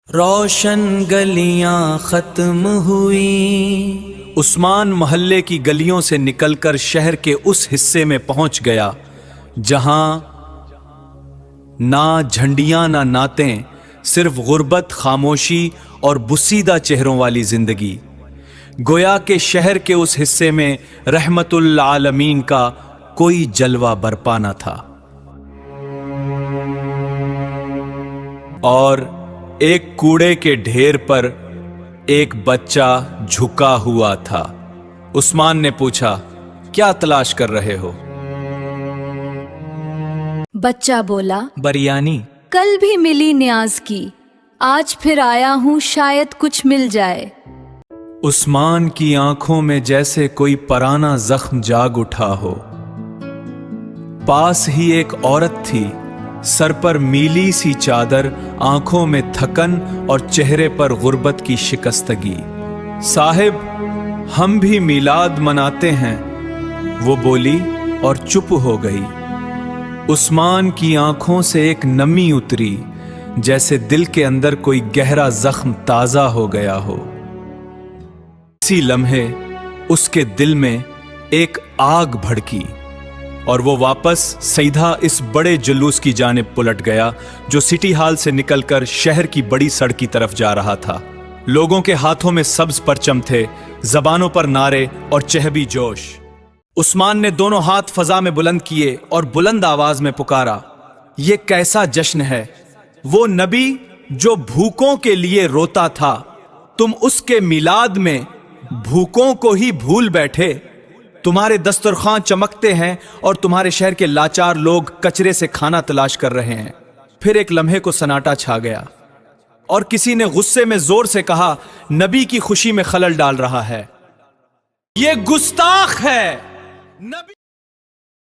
روشن گلیاں ختم ہوئی۔ عثمان محلے کی گلیوں سے نکل کر شہر کے اس حصے میں پہنچ گیا جہاں نہ جھنڈیاں نہ نعتیں، صرف غربت، خاموشی اور بسیدہ چہروں والی زندگی۔ گویا کہ شہر کے اس حصے میں رحمت العالمین کا کوئی جلوہ برپا نہ تھا، اور ایک کوڑے کے ڈھیر پر ایک بچہ جھکا ہوا تھا۔ عثمان نے پوچھا، کیا تلاش کر رہے ہو؟ بچہ بولا، بریانی۔ کل بھی ملی نیاز کی، آج پھر آیا ہوں، شاید کچھ مل جائے۔ عثمان کی آنکھوں میں جیسے کوئی پرانا زخم جاگ اٹھا ہو۔ پاس ہی ایک عورت تھی، سر پر میلی سی چادر، آنکھوں میں تھکن اور چہرے پر غربت کی شکستگی۔ صاحب، ہم بھی میلاد مناتے ہیں، وہ بولی اور چپ ہو گئی۔ عثمان کی آنکھوں سے ایک نمی اتری، جیسے دل کے اندر کوئی گہرا زخم تازہ ہو گیا ہو۔ اسی لمحے اس کے دل میں ایک آگ بھڑکی اور وہ واپس سیدھا اس بڑے جلوس کی جانب پلٹ گیا جو سٹی ہال سے نکل کر شہر کی بڑی سڑک کی طرف جا رہا تھا۔ لوگوں کے ہاتھوں میں سبز پرچم تھے، زبانوں پر نعرے اور چہبی جوش۔ عثمان نے دونوں ہاتھ فضا میں بلند کیے اور بلند آواز میں پکارا، یہ کیسا جشن ہے! وہ نبی جو بھوکوں کے لیے روتا تھا، تم اس کے میلاد میں بھوکوں کو ہی بھول بیٹھے۔ تمہارے دسترخوان چمکتے ہیں اور تمہارے شہر کے لاچار لوگ کچرے سے کھانا تلاش کر رہے ہیں۔ پھر ایک لمحے کو سناٹا چھا گیا اور کسی نے غصے میں زور سے کہا، نبی کی خوشی میں خلل ڈال رہا ہے، یہ گستاخ ہے۔ نبی